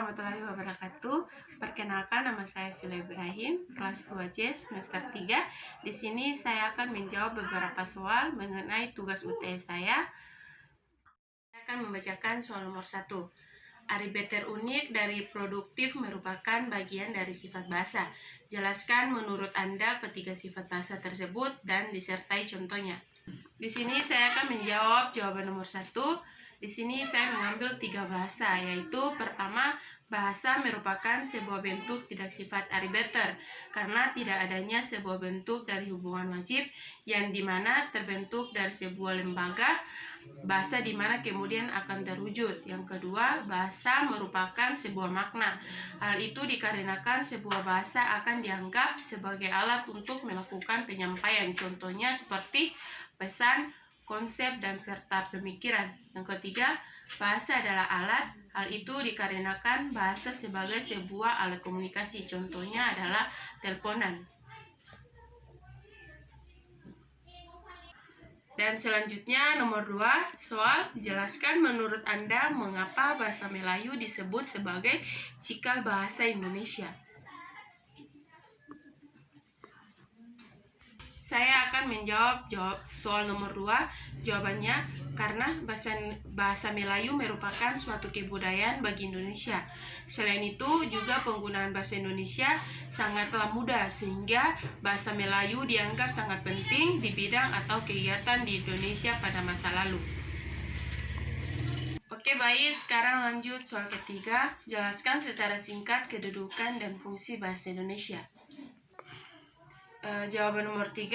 warahmatullahi wabarakatuh. Perkenalkan, nama saya Vila Ibrahim, kelas 2C semester 3. Di sini saya akan menjawab beberapa soal mengenai tugas UTS saya. Saya akan membacakan soal nomor 1. Aribeter unik dari produktif merupakan bagian dari sifat bahasa. Jelaskan menurut Anda ketiga sifat bahasa tersebut dan disertai contohnya. Di sini saya akan menjawab jawaban nomor 1. Di sini saya mengambil 3 bahasa, yaitu pertama, bahasa merupakan sebuah bentuk tidak sifat aribeter karena tidak adanya sebuah bentuk dari hubungan wajib yang dimana terbentuk dari sebuah lembaga bahasa dimana kemudian akan terwujud. Yang kedua, bahasa merupakan sebuah makna. Hal itu dikarenakan sebuah bahasa akan dianggap sebagai alat untuk melakukan penyampaian. Contohnya seperti pesan, konsep, dan serta pemikiran. Yang ketiga, bahasa adalah alat. Hal itu dikarenakan bahasa sebagai sebuah alat komunikasi. Contohnya adalah teleponan. Dan selanjutnya nomor 2, soal jelaskan menurut Anda mengapa bahasa Melayu disebut sebagai cikal bahasa Indonesia. Saya akan menjawab soal nomor 2. Jawabannya, karena bahasa Melayu merupakan suatu kebudayaan bagi Indonesia. Selain itu, juga penggunaan bahasa Indonesia sangatlah mudah, sehingga bahasa Melayu dianggap sangat penting di bidang atau kegiatan di Indonesia pada masa lalu. Oke, baik, sekarang lanjut soal ketiga. Jelaskan secara singkat kedudukan dan fungsi bahasa Indonesia. Jawaban nomor 3,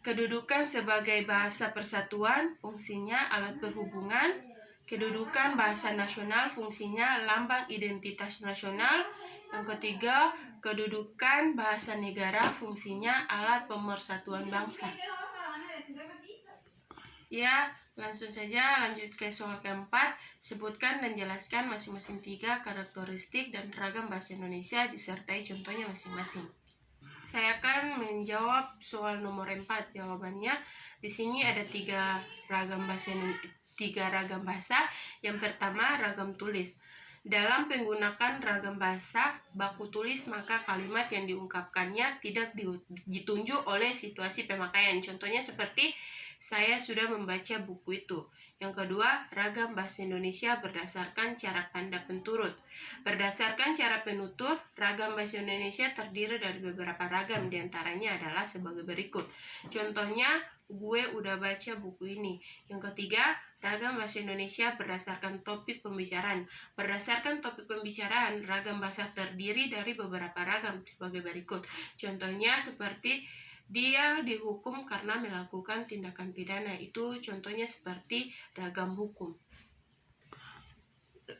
kedudukan sebagai bahasa persatuan, fungsinya alat berhubungan. Kedudukan bahasa nasional, fungsinya lambang identitas nasional. Yang ketiga, kedudukan bahasa negara, fungsinya alat pemersatuan bangsa. Ya, langsung saja lanjut ke soal keempat. Sebutkan dan jelaskan masing-masing 3 karakteristik dan ragam bahasa Indonesia disertai contohnya masing-masing. Saya akan menjawab soal nomor 4. Jawabannya di sini ada 3 ragam bahasa. Yang pertama, ragam tulis. Dalam menggunakan ragam bahasa baku tulis, maka kalimat yang diungkapkannya tidak ditunjuk oleh situasi pemakaian. Contohnya seperti saya sudah membaca buku itu. Yang kedua, ragam bahasa Indonesia berdasarkan cara tanda penturut. Berdasarkan cara penutur, ragam bahasa Indonesia terdiri dari beberapa ragam, diantaranya adalah sebagai berikut. Contohnya, gue udah baca buku ini. Yang ketiga, ragam bahasa Indonesia berdasarkan topik pembicaraan. Berdasarkan topik pembicaraan, ragam bahasa terdiri dari beberapa ragam sebagai berikut. Contohnya seperti dia dihukum karena melakukan tindakan pidana. Itu contohnya seperti ragam hukum.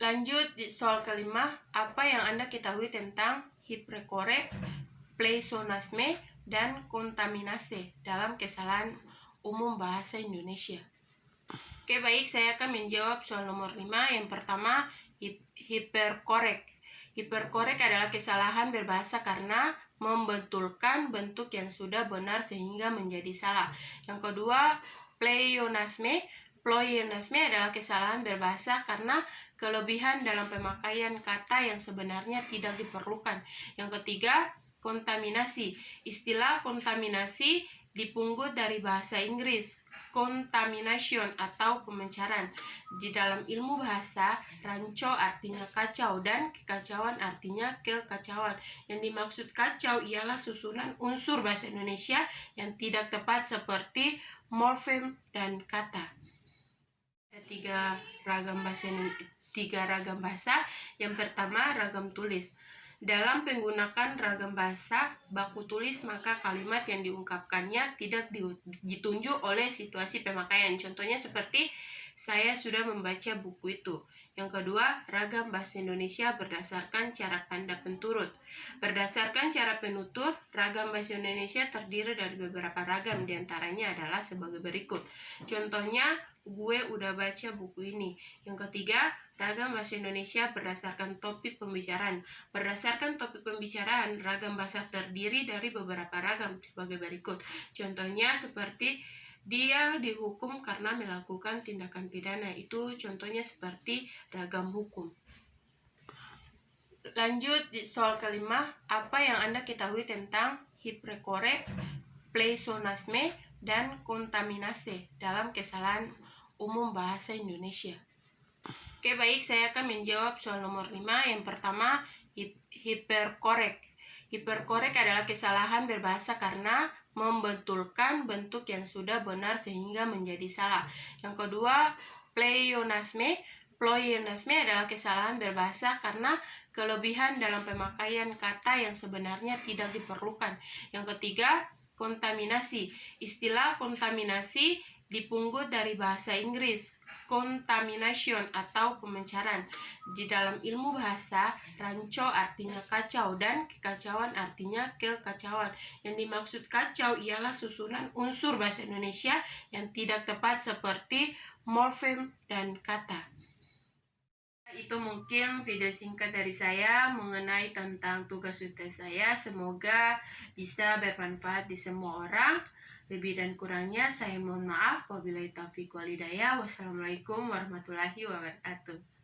Lanjut soal kelima. Apa yang Anda ketahui tentang hiperkorek, pleonasme, dan kontaminase dalam kesalahan umum bahasa Indonesia? Oke, baik, saya akan menjawab soal nomor 5. Yang pertama, hiperkorek. Hiperkorek adalah kesalahan berbahasa karena membetulkan bentuk yang sudah benar sehingga menjadi salah. Yang kedua, pleonasme. Pleonasme adalah kesalahan berbahasa karena kelebihan dalam pemakaian kata yang sebenarnya tidak diperlukan. Yang ketiga, kontaminasi. Istilah kontaminasi dipungut dari bahasa Inggris, contamination atau pemencaran. Di dalam ilmu bahasa, rancu artinya kacau dan kekacauan artinya kekacauan. Yang dimaksud kacau ialah susunan unsur bahasa Indonesia yang tidak tepat seperti morfem dan kata. Ada 3 ragam bahasa. Yang pertama, ragam tulis. Dalam menggunakan ragam bahasa baku tulis, maka kalimat yang diungkapkannya tidak ditunjuk oleh situasi pemakaian. Contohnya seperti saya sudah membaca buku itu. Yang kedua, ragam bahasa Indonesia berdasarkan cara tanda penturut. Berdasarkan cara penutur, ragam bahasa Indonesia terdiri dari beberapa ragam, diantaranya adalah sebagai berikut. Contohnya, gue udah baca buku ini. Yang ketiga, ragam bahasa Indonesia berdasarkan topik pembicaraan. Berdasarkan topik pembicaraan, ragam bahasa terdiri dari beberapa ragam sebagai berikut. Contohnya seperti dia dihukum karena melakukan tindakan pidana. Itu contohnya seperti ragam hukum. Lanjut di soal kelima, apa yang Anda ketahui tentang hiperkorek, pleonasme, dan kontaminasi dalam kesalahan umum bahasa Indonesia? Oke, baik, saya akan menjawab soal nomor 5. Yang pertama, hiperkorek. Hiperkorek adalah kesalahan berbahasa karena membetulkan bentuk yang sudah benar sehingga menjadi salah. Yang kedua, pleonasme. Pleonasme adalah kesalahan berbahasa karena kelebihan dalam pemakaian kata yang sebenarnya tidak diperlukan. Yang ketiga, kontaminasi. Istilah kontaminasi dipungut dari bahasa Inggris, contamination atau pemencaran. Di dalam ilmu bahasa, ranco artinya kacau dan kekacauan artinya kekacauan. Yang dimaksud kacau ialah susunan unsur bahasa Indonesia yang tidak tepat seperti morfem dan kata. Itu mungkin video singkat dari saya mengenai tentang tugas UTS saya. Semoga bisa bermanfaat di semua orang. Lebih dan kurangnya saya mohon maaf. Wabillahi taufiq wal hidayah. Wassalamualaikum warahmatullahi wabarakatuh.